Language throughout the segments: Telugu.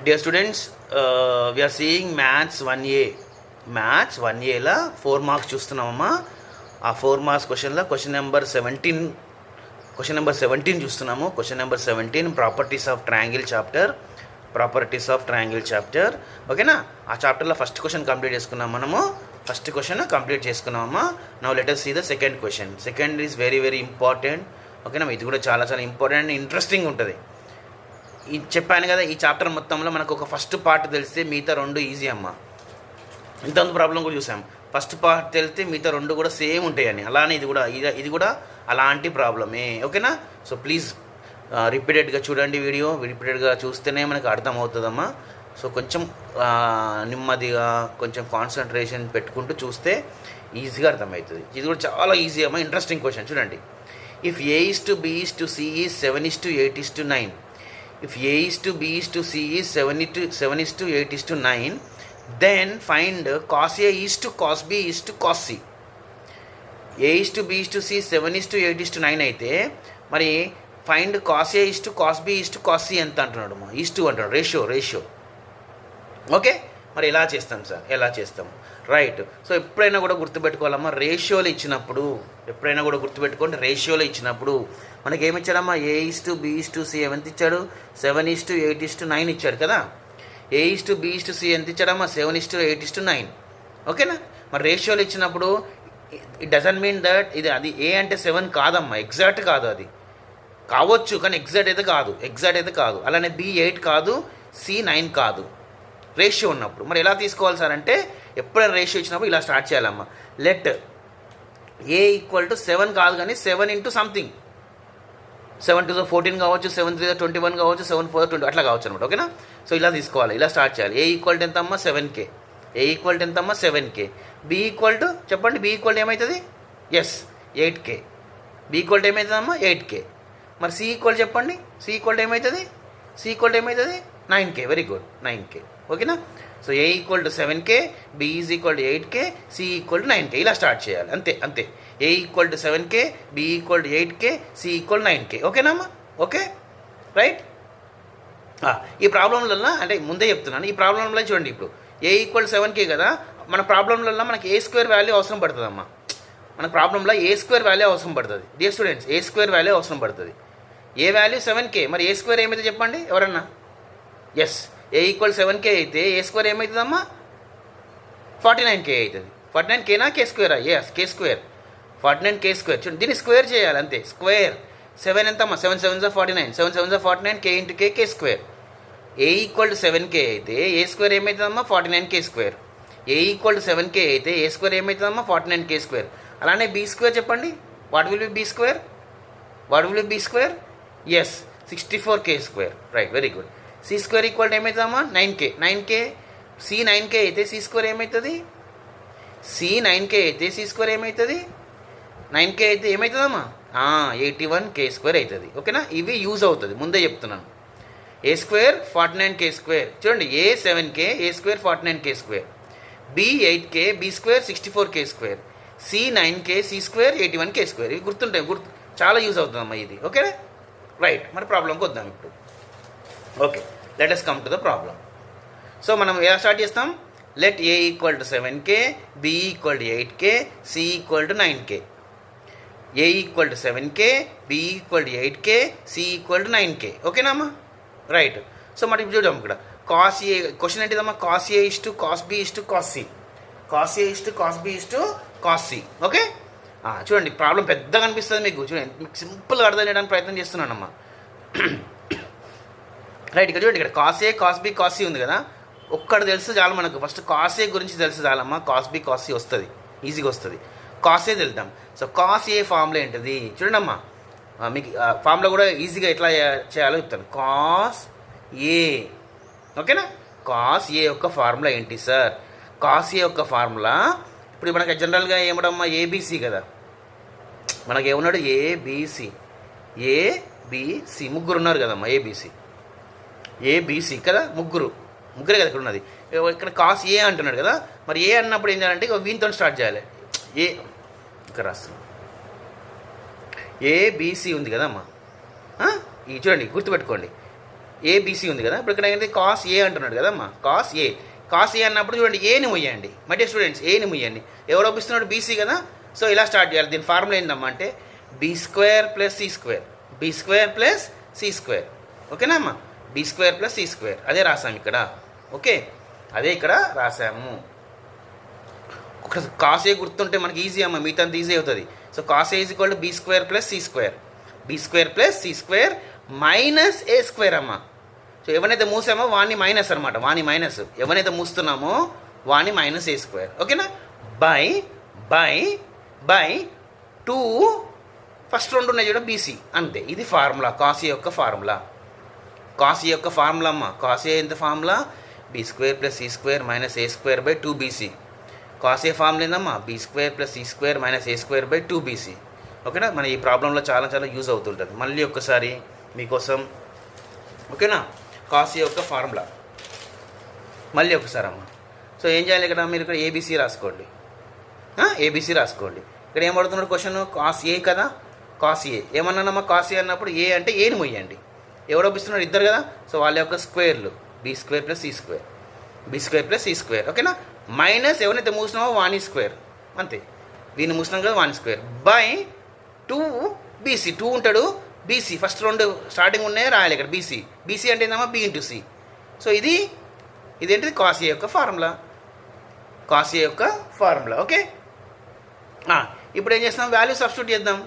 Dear students, we are seeing Maths 1A. Maths 1Aలో 4 మార్క్స్ చూస్తున్నామమ్మా. ఆ 4 మార్క్స్ క్వశ్చన్లో క్వశ్చన్ నెంబర్ 17 చూస్తున్నాము. Question number 17 properties of triangle chapter. ఓకేనా? ఆ చాప్టర్లో ఫస్ట్ క్వశ్చన్ కంప్లీట్ చేసుకున్నాం మనము. ఫస్ట్ క్వశ్చన్ కంప్లీట్ చేసుకున్నామమ్మా. Now let us see the second question. Second is very very important. ఓకేనా? ఇది కూడా చాలా చాలా ఇంపార్టెంట్ అండ్ ఇంట్రెస్టింగ్ ఉంటుంది. చెప్పాను కదా, ఈ చాప్టర్ మొత్తంలో మనకు ఒక ఫస్ట్ పార్ట్ తెలిస్తే మిగతా రెండు ఈజీ అమ్మ. ఇంతకుముందు ప్రాబ్లం కూడా చూసాం. ఫస్ట్ పార్ట్ తెలిస్తే మిగతా రెండు కూడా సేమ్ ఉంటాయని. అలానే ఇది కూడా అలాంటి ప్రాబ్లమే. ఓకేనా? సో ప్లీజ్ రిపీటెడ్గా చూడండి. వీడియో రిపీటెడ్గా చూస్తేనే మనకు అర్థమవుతుందమ్మా. సో కొంచెం నెమ్మదిగా కొంచెం కాన్సన్ట్రేషన్ పెట్టుకుంటూ చూస్తే ఈజీగా అర్థమవుతుంది. ఇది కూడా చాలా ఈజీ అమ్మా. ఇంట్రెస్టింగ్ క్వశ్చన్ చూడండి. If A is to B is to C is 7 is to 8 is to 9. If A is to B is to C is 7 is to 8 is to 9, then find cos A is to cos B is to cos C. A is to B is to C 7 is to 8 is to 9 అయితే మరి find cos A is to cos B is to cos C ఎంత అంటున్నాడు? ఈస్ టు అంటున్నాడు. రేషియో. ఓకే, మరి ఎలా చేస్తాం సార్? ఎలా చేస్తాం? రైట్. సో ఎప్పుడైనా కూడా గుర్తుపెట్టుకోవాలమ్మా, రేషియోలు ఇచ్చినప్పుడు రేషియోలో ఇచ్చినప్పుడు మనకి ఏమి ఇచ్చాడమ్మా? A is to B is to C ఎంత ఇచ్చాడు? 7 is to 8 is to 9 ఇచ్చాడు కదా. A is to B is to C ఎంత ఇచ్చాడమ్మా? 7 is to 8 is to 9. ఓకేనా? మరి రేషియోలు ఇచ్చినప్పుడు ఇట్ డజంట్ మీన్ దట్ అది A అంటే 7 కాదమ్మా. ఎగ్జాక్ట్ కాదు. అది కావచ్చు కానీ ఎగ్జాక్ట్ అయితే కాదు. అలానే B 8 కాదు, C 9 కాదు. రేషియో ఉన్నప్పుడు మరి ఎలా తీసుకోవాలి సార్ అంటే, ఎప్పుడైనా రేషియో ఇచ్చినప్పుడు ఇలా స్టార్ట్ చేయాలమ్మా. లెట్ A ఈక్వల్ టు 7 కాదు కానీ 7 ఇంటూ సంథింగ్. 7 2 14 కావచ్చు, 7 3 21 కావచ్చు, 7 4 20 అట్లా కావచ్చు అనమాట. ఓకేనా? సో ఇలా తీసుకోవాలి, ఇలా స్టార్ట్ చేయాలి. A ఈక్వల్ టు ఎంత అమ్మా? 7K. A ఈక్వల్ టు ఎంత అమ్మా? 7K. B ఈక్వల్ టు చెప్పండి. B ఈక్వల్ టు ఏమవుతుంది? Yes, 8K. B equal to ఏమవుతుంది అమ్మా? 8K. మరి C ఈక్వల్ చెప్పండి. C ఈక్వల్ టు ఏమవుతుంది? 9K. Very good, 9K. ఓకేనా? సో A equal to 7K, B is equal to 8K, C equal to 9K. ఇలా స్టార్ట్ చేయాలి. అంతే. A equal to 7K, B equal to 8K, C equal 9K. ఓకేనామ్మా? Okay, right. ఈ ప్రాబ్లంలలో అంటే ముందే చెప్తున్నాను, ఈ ప్రాబ్లంలో చూడండి. ఇప్పుడు A ఈక్వల్ 7K కదా, మన ప్రాబ్లంలలో మనకి A² వాల్యూ అవసరం పడుతుందమ్మా. మన ప్రాబ్లంలో A² వాల్యూ అవసరం పడుతుంది. డియర్ స్టూడెంట్స్, A² వాల్యూ అవసరం పడుతుంది. ఏ వాల్యూ 7K, మరి A² ఏమైతే చెప్పండి ఎవరన్నా? ఎస్, A ఈక్వల్ 7K అయితే A² ఏమవుతుందమ్మా? 49K అవుతుంది. 49Kనా K²? Yes, K². 49K². చూడండి, దీన్ని స్క్వేర్ చేయాలి. అంతే, స్క్వేర్. 7 ఎంతమ్మా? 7 7 49, 7 7 49, K into K, K². A equal to 7K అయితే A² ఏమవుతుందమ్మా? 49K². A equal to 7K అయితే A² ఏమవుతుందమ్మా? 49K². అలానే B² చెప్పండి. What will be B²? Yes, 64K². Right, very good. C² equal to ఏమవుతుందమ్మా? 9K. C 9K అయితే C² ఏమవుతుంది? C 9K అయితే C² ఏమవుతుంది? 9K అయితే ఏమవుతుందమ్మా? 81K² అవుతుంది. ఓకేనా? ఇవి యూజ్ అవుతుంది, ముందే చెప్తున్నాను. A² 49K². చూడండి, A 7K, A² 49K². B 8K, B² 64K². C 9K, C² 81K². ఇవి గుర్తుంటాయి, చాలా యూజ్ అవుతుందమ్మా ఇది. ఓకేనా? రైట్. మరి ప్రాబ్లంకి వద్దాం ఇప్పుడు. Okay, let us come to the problem. So మనం ఎలా స్టార్ట్ చేస్తాం? Let A equal to 7K, B equal to 8K, C equal to 9K. A equal to 7K, B equal to 8K, C equal to 9K. ఓకేనా అమ్మా? రైట్. సో మరి చూద్దాం ఇక్కడ. కాస్ A క్వశ్చన్ ఏంటిదమ్మా? Cos A is to cos B is to cos C. Cos A is to cos B is to cos C. Okay, చూడండి, ప్రాబ్లం పెద్దగా అనిపిస్తుంది మీకు. చూడండి, మీకు సింపుల్గా అర్థం చేయడానికి ప్రయత్నం చేస్తున్నానమ్మా. రైట్. ఇక్కడ చూడండి, ఇక్కడ cos A, cos B, cos C ఉంది కదా. ఒక్కటి తెలుసు చాలు మనకు. ఫస్ట్ కాస్ A గురించి తెలుసు చాలమ్మా. కాస్ B, కాస్ C వస్తుంది, ఈజీగా వస్తుంది. కాస్ A తెలుద్దాం. సో కాస్ A ఫార్ములా ఏంటిది చూడండి అమ్మా. మీకు ఫార్ములా కూడా ఈజీగా ఎట్లా చేయాలో చెప్తాను. Cos A. ఓకేనా? కాస్ A యొక్క ఫార్ములా ఏంటి సార్? కాస్ A యొక్క ఫార్ములా ఇప్పుడు మనకి జనరల్గా ఏమడమ్మా? ABC కదా. మనకి ఏమన్నాడు? ABC ముగ్గురు ఉన్నారు కదమ్మా. ABC కదా, ముగ్గురే కదా ఇక్కడ ఉన్నది. ఇక్కడ కాస్ A అంటున్నాడు కదా. మరి A అన్నప్పుడు ఏం చేయాలంటే వీనితో స్టార్ట్ చేయాలి. ఇక్కడ రాస్తున్నాం. ABC ఉంది కదమ్మా. ఇది చూడండి, గుర్తుపెట్టుకోండి. ఏబిసి ఉంది కదా, ఇప్పుడు ఇక్కడ ఏంటి కాస్ ఏ అంటున్నాడు కదమ్మా, కాస్ ఏ. కాస్ ఏ అన్నప్పుడు చూడండి ఏని ముయ్యండి, మధ్య స్టూడెంట్స్ ఏని ముయ్యండి. ఎవరు ఒప్పిస్తున్నాడు, బీసీ కదా. సో ఇలా స్టార్ట్ చేయాలి. దీని ఫార్ములా ఏందమ్మా అంటే B square plus C square, B square plus C square. ఓకేనా అమ్మా, B square plus C square అదే రాసాము ఇక్కడ. ఓకే, అదే ఇక్కడ రాసాము. ఒక కాస్ ఏ గుర్తుంటే మనకి ఈజీ అమ్మ, మిగతా అంత ఈజీ అవుతుంది. So cos A is equal to B square plus C square, B square plus C square minus A square అమ్మ. సో ఎవరైతే మూసామో వాడిని మైనస్ అనమాట, వాని మైనస్. ఎవరైతే మూస్తున్నామో వాని మైనస్ ఏ స్క్వేర్. ఓకేనా, బై బై బై 2 ఫస్ట్ రెండు ఉన్నాయి చూడ బీసీ, అంతే. ఇది ఫార్ములా, కాసీ యొక్క ఫార్ములా. కాసీ యొక్క ఫార్ములా అమ్మ, కాసీ ఎంత formula, B square plus C square minus A square by 2bc. Cos C formula ఏందమ్మా, B square plus C square minus A square by 2bc. ఓకేనా, మన ఈ ప్రాబ్లంలో చాలా చాలా యూజ్ అవుతుంటుంది. మళ్ళీ ఒక్కసారి మీకోసం, ఓకేనా, కాసీ యొక్క ఫార్ములా మళ్ళీ ఒకసారి అమ్మ. సో ఏం చేయాలి ఇక్కడ, మీరు ఇక్కడ ఏబీసీ రాసుకోండి, ఏబీసీ రాసుకోండి. ఇక్కడ ఏం పడుతున్నాడు క్వశ్చన్, కాస్ ఏ కదా, కాస్ ఏ. ఏమన్నానమ్మా, కాస్ ఏ అన్నప్పుడు ఏ అంటే ఏని మొయ్యండి. ఎవరు ఒప్పిస్తున్నాడు, ఇద్దరు కదా. సో వాళ్ళ యొక్క స్క్వేర్లు B square plus C square, B square plus C square. ఓకేనా, మైనస్ ఎవరైతే మూసినామో వాని స్క్వేర్, అంతే. వీని మూసినాం కదా వాని స్క్వేర్ బై 2bc. 2 ఉంటాడు, బీసీ ఫస్ట్ రెండు స్టార్టింగ్ ఉన్నాయి రాయాలి ఇక్కడ. బీసీ, బీసీ అంటే ఏందమ్మా, బి ఇంటూ సి. సో ఇదేంటిది కాస్ ఏ యొక్క ఫార్ములా, కాస్ ఏ యొక్క ఫార్ములా. ఓకే, ఇప్పుడు ఏం చేస్తున్నాం, వాల్యూ సబ్స్టిట్యూట్ చేద్దాం.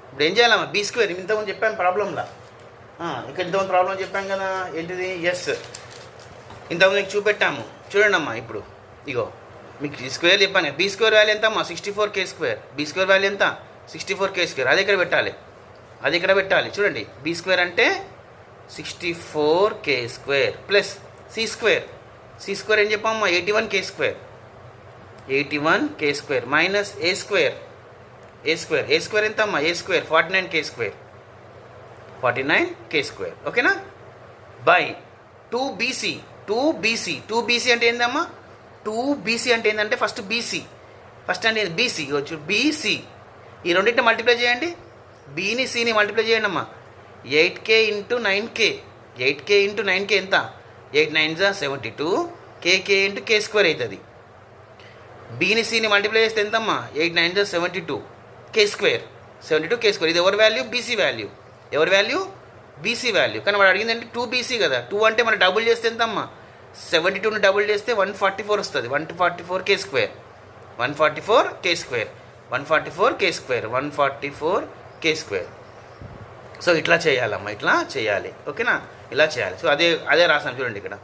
ఇప్పుడు ఏం చేయాలమ్మా, బీ స్క్వేర్ ఇంతకుముందు చెప్పాం ప్రాబ్లంలో, ఇక్కడ ఇంతకుముందు ప్రాబ్లం చెప్పాం కదా, ఏంటిది, ఎస్ ఇంతకుముందు మీకు చూపెట్టాము. చూడండి అమ్మా, ఇప్పుడు ఇగో మీకు స్క్వేర్ చెప్పాను. బీ స్క్వేర్ వాల్యూ ఎంత అమ్మా, 64k square. B square value ఎంత, 64k స్క్వేర్. అది ఇక్కడ పెట్టాలి, అది ఇక్కడ పెట్టాలి. చూడండి, బీ స్క్వేర్ అంటే 64k square plus C square. C square ఏం చెప్పామమ్మా, 81k square, 81k square minus A square. A square, A square ఎంత అమ్మా, A square 49k square, 49k square. ఓకేనా, బై 2bc. 2bc అంటే ఏందమ్మా, 2bc అంటే ఏంటంటే ఫస్ట్ బీసీ, ఫస్ట్ అంటే బీసీ వచ్చు, బీసీ. ఈ రెండింటిని మల్టిప్లై చేయండి, బీని సిని మల్టిప్లై చేయండి అమ్మా. 8k into 9k, 8k into 9k ఎంత, 8 9 72, k ఇంటూ k స్క్వేర్ అవుతుంది. బీని సిని మల్టిప్లై చేస్తే ఎంతమ్మా, 8 9 72, k స్క్వేర్, 72k స్క్వేర్. ఇది ఎవరి వాల్యూ, బీసీ వాల్యూ. ఎవరి వాల్యూ, బీసీ వాల్యూ. కానీ వాడు అడిగింది అంటే 2bc కదా. 2 అంటే మనం డబుల్ చేస్తే ఎంతమ్మా, 72ని డబుల్ చేస్తే 144 వస్తుంది. 144k square, 144k square, 144k square, 144k square. So ఇట్లా చేయాలమ్మా, ఇట్లా చేయాలి. ఓకేనా, ఇలా చేయాలి. సో అదే రాసాము చూడండి ఇక్కడ,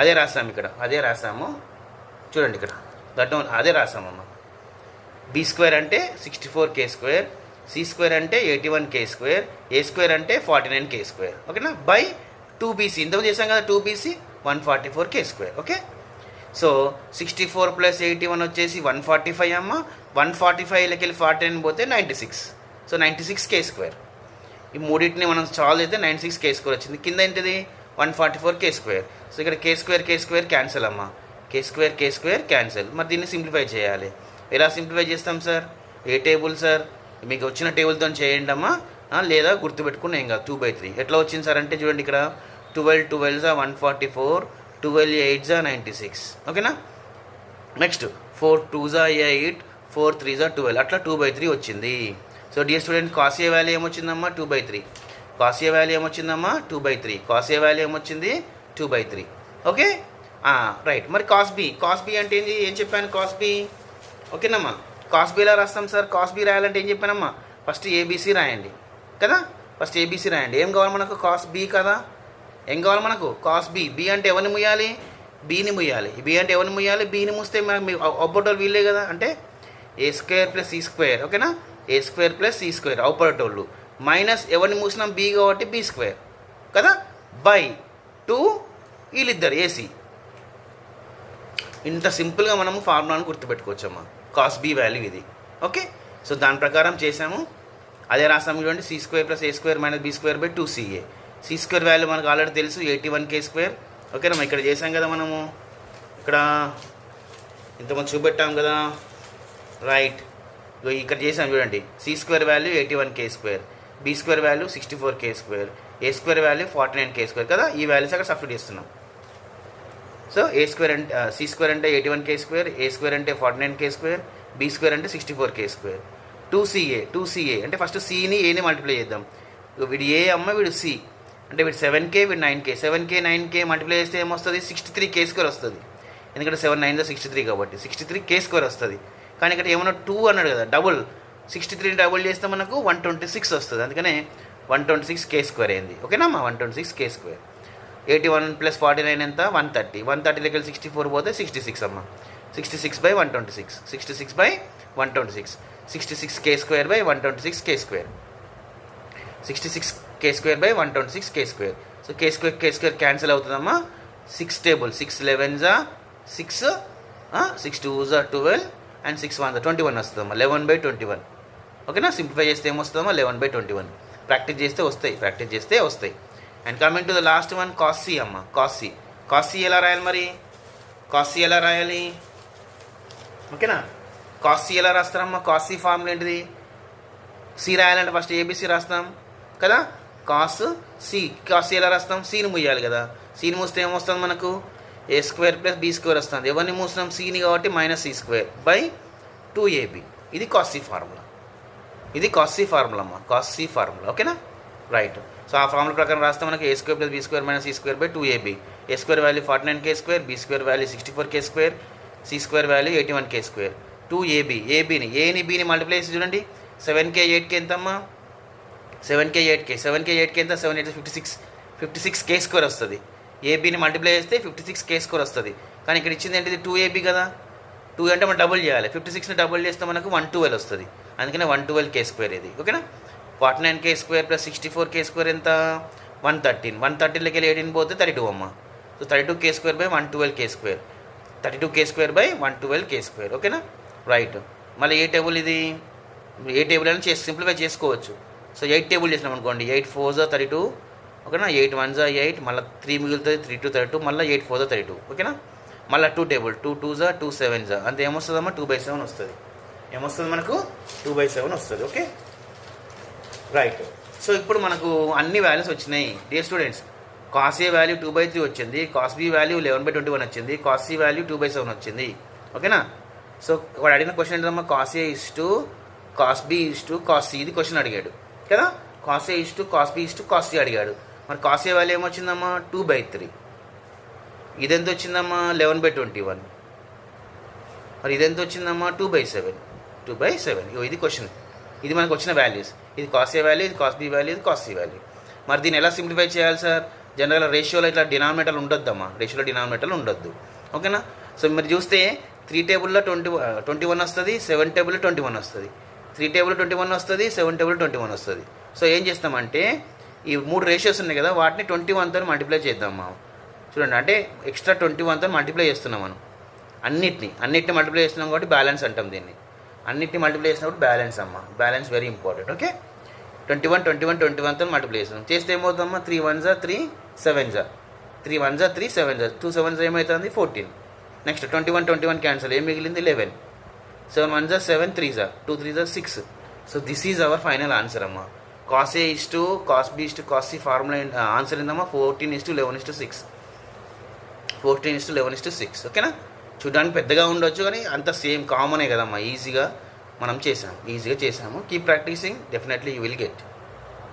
అదే రాసాము ఇక్కడ, అదే రాసాము చూడండి ఇక్కడ, అదే రాసామమ్మా. బీ స్క్వేర్ అంటే 64k స్క్వేర్, సి స్క్వేర్ అంటే 81k స్క్వేర్, ఏ స్క్వేర్ అంటే 49k స్క్వేర్. ఓకేనా, బై 2bc. ఇంతకు చేసాం కదా 2bc, 144k square. Okay, so 64 plus 81 వచ్చేసి 145 అమ్మ. 145లోకి వెళ్ళి 49 పోతే 96. So 96k square. ఈ మూడింటిని మనం సాల్వ్ అయితే 96k స్క్వేర్ వచ్చింది. కింద ఏంటిది, 144k స్క్వేర్. సో ఇక్కడ k స్క్వేర్ క్యాన్సిల్ అమ్మ, k స్క్వేర్ క్యాన్సిల్. మరి దీన్ని సింప్లిఫై చేయాలి. ఎలా సింప్లిఫై చేస్తాం సార్, ఏ టేబుల్ సార్, మీకు వచ్చిన టేబుల్తో చేయండి అమ్మా, లేదా గుర్తుపెట్టుకుని ఏం కాదు. 2/3 ఎట్లా వచ్చింది సార్ అంటే చూడండి ఇక్కడ, 12 12 144, 12 8 96. ఓకేనా, నెక్స్ట్ 4 2 8, 4 3 12, అట్లా 2/3 వచ్చింది. So dear student, cos A value ఏమొచ్చిందమ్మా, 2/3. కాస్ ఏ వాల్యూ ఏమొచ్చిందమ్మా, 2/3. కాస్ ఏ వాల్యూ ఏమొచ్చింది, 2/3. Okay, right. మరి కాస్ బి అంటే ఏంటి, ఏం చెప్పాను, కాస్ బి. ఓకేనమ్మా, కాస్ బి ఎలా రాస్తాం సార్, కాస్ బి రాయాలంటే ఏం చెప్పానమ్మా, ఫస్ట్ ఏబీసీ రాయండి కదా, ఫస్ట్ ఏబీసీ రాయండి. ఏం కావాలి మనకు, కాస్ బి కదా. ఏం కావాలి మనకు, కాస్ బి. బి అంటే ఎవరిని ముయ్యాలి, బీని ముయ్యాలి. బి అంటే ఎవరిని ముయ్యాలి, బీని మూస్తే మీ ఒబ్బటోళ్ళు వీళ్ళే కదా, అంటే A square plus C square. ఓకేనా, A square plus C square అవుపడేటోళ్ళు, మైనస్ ఎవరిని మూసినాం, బి కాబట్టి బి స్క్వేర్ కదా, బై 2 వీళ్ళిద్దరు ఏసీ. ఇంత సింపుల్గా మనము ఫార్ములాను గుర్తుపెట్టుకోవచ్చమ్మా, కాస్ బి వాల్యూ ఇది. ఓకే, సో దాని ప్రకారం చేసాము, అదే రాసాము చూడండి. C square plus A square minus B square by 2ca. C square value మనకు ఆల్రెడీ తెలుసు, 81k స్క్వేర్. ఓకేనమ్మా, ఇక్కడ చేసాం కదా మనము, ఇక్కడ ఇంతమంది చూపెట్టాం కదా, రైట్. ఇక్కడ చేసాం చూడండి, C square value 81k square, B square value 64k square, A square value 49k² కదా, ఈ వాల్యూస్ అక్కడ సబ్స్టిట్యూట్ చేస్తున్నాం. సో ఏ స్క్వేర్ అంటే సి స్క్వేర్ అంటే 81k², ఏ స్క్వేర్ అంటే 49k², బి స్క్వేర్ అంటే 64k². 2CA అంటే ఫస్ట్ సిని ఏని మల్టిప్లై చేద్దాం. వీడు ఏ అమ్మ, వీడు సి అంటే వీడు 7k, వీడు 9k. 7k 9k మల్టిప్లై చేస్తే ఏమొస్తుంది? 63k² వస్తుంది. ఎందుకంటే 7 9 63 కాబట్టి 63k² వస్తుంది. కానీ ఇక్కడ ఏమన్నా 2 అన్నాడు కదా, డబుల్ 63 డబుల్ చేస్తే మనకు 126 వస్తుంది. అందుకనే 126k² అయింది. ఓకేనా అమ్మా, 126k². 81 + 49 ఎంత? 130. 130 లెక్కలు 64 పోతే 66 అమ్మ. 66/126. 66/126. 66k²/126k². 66k²/126k². So k² cancel అవుతుందమ్మా. 6 table 6 11s 6, 6 2s 12 and 6 1s 21 వస్తుందమ్మా. 11/21. ఓకేనా, సింప్లిఫై చేస్తే ఏమొస్తుందమ్మా? 11/21. ప్రాక్టీస్ చేస్తే వస్తాయి. And coming to the last one, cos C అమ్మ. కాస్ సి ఎలా రాయాలి మరి? కాస్ సి ఎలా రాయాలి? ఓకేనా, కాస్ సి ఎలా రాస్తారమ్మా? కాస్ సి ఫార్ములా ఏంటిది? సి రాయాలంటే ఫస్ట్ ఏబిసి రాస్తాం కదా. కాస్ సి ఎలా రాస్తాం? సీని ముయ్యాలి కదా. సీని మూస్తే ఏమొస్తుంది మనకు? a² + b² వస్తుంది. ఎవరిని మూసినాం? సీని కాబట్టి -c²/2ab. ఇది కాస్ సి ఫార్ములా. అమ్మ, కాస్ సి ఫార్ములా. ఓకేనా, రైట్. సో ఆ ఫార్ములా ప్రకారం రాస్తే మనకి a² + b² - c²/2ab. a² value 49k², b² value 64k², c² value 81k². 2ab, ఏని బీని మల్టిప్లై చేసి చూడండి. 7k 8k ఎంతమ్మా? 7k 8k ఎంత? 7 8 56. 56k² వస్తుంది. ఏబీని మల్టిప్లై చేస్తే 56k² వస్తుంది. కానీ ఇక్కడ ఇచ్చింది ఏంటిది? 2ab కదా. 2 అంటే మనం డబుల్ చేయాలి. 56ని డబుల్ చేస్తే మనకు 112 వస్తుంది. అందుకనే 112k² ఇది. ఓకేనా, 49k² + 64k² ఎంత? 113. 113లోకి వెళ్ళి 18 పోతే 32 అమ్మ. So 32k²/112k². 32k²/112k². ఓకేనా, రైట్. మళ్ళీ ఏ టేబుల్ ఇది? ఏ టేబుల్ అని సింప్లిఫై చేసుకోవచ్చు. సో 8 టేబుల్ చేసినాం అనుకోండి. 8 4s 32. ఓకేనా, 8 1s 8, మళ్ళీ 3 మిగులుతుంది, 3 2 32, మళ్ళీ 8 4s 32. ఓకేనా, మళ్ళీ 2 టేబుల్ 2 2s 2 7s అంతే ఏమొస్తుందమ్మా? 2/7 వస్తుంది. ఏమొస్తుంది మనకు? 2/7 వస్తుంది. Okay, right. సో ఇప్పుడు మనకు అన్ని వాల్యూస్ వచ్చినాయి dear students. Cos A value 2/3 వచ్చింది, కాస్ బి వాల్యూ 11/21 వచ్చింది, కాస్ సి వాల్యూ 2/7 వచ్చింది. ఓకేనా, సో వాడు అడిగిన క్వశ్చన్ ఏంటమ్మా? Cos A cos B cos C. ఇది క్వశ్చన్ అడిగాడు కదా. Cos A cos B cos C అడిగాడు. మరి కాస్ ఏ వాల్యూ ఏమొచ్చిందమ్మా? 2/3. ఇదెంత వచ్చిందమ్మా? 11/21. మరి ఇదెంత వచ్చిందమ్మా? 2/7. ఇది క్వశ్చన్. ఇది మనకు వచ్చిన వాల్యూస్. ఇది కాస్ ఏ వాల్యూ, ఇది కాస్ బి వాల్యూ, ఇది కాస్ సి వాల్యూ. మరి దీన్ని ఎలా సింప్లిఫై చేయాలి సార్? జనరల్గా రేషియోలో ఇట్లా డినామినేటర్లు ఉండొద్దమ్మా. రేషియోలో డినామినేటర్లు ఉండొద్దు. ఓకేనా, సో మీరు చూస్తే 3 టేబుల్లో 21 వస్తుంది, 7 టేబుల్లో 21 వస్తుంది, 3 టేబుల్ 21 వస్తుంది, 7 టేబుల్ 21 వస్తుంది. సో ఏం చేస్తామంటే ఈ 3 రేషియోస్ ఉన్నాయి కదా, వాటిని 21తో మల్టిప్లై చేద్దాం మనం. చూడండి, అంటే ఎక్స్ట్రా 21తో మల్టిప్లై చేస్తున్నాం మనం. అన్నిటిని మల్టిప్లై చేస్తున్నాం కాబట్టి బ్యాలెన్స్ అంటాం దీన్ని. అన్నిటిని మల్టిప్లై చేసినప్పుడు బ్యాలెన్స్ అమ్మ. Balance very important. ఓకే, 21తో మల్టిప్లై చేస్తున్నాం. చేస్తే ఏమవుతుందమ్మా? 3 1s 3 7s 3 1s 3 7s 2 7s ఏమవుతుంది? 14. Next 21 cancel. ఏం మిగిలింది? 11. 7 1s 7 3s 2 3s 6. So this is our final answer అమ్మా. Cos A cos B cos C formula answer ఏందమ్మా? 14:11:6. 14:11:6. ఓకేనా, చూడడానికి పెద్దగా ఉండొచ్చు కానీ అంత సేమ్ కామనే కదమ్మా. ఈజీగా చేసాము. Keep practising, definitely you will get.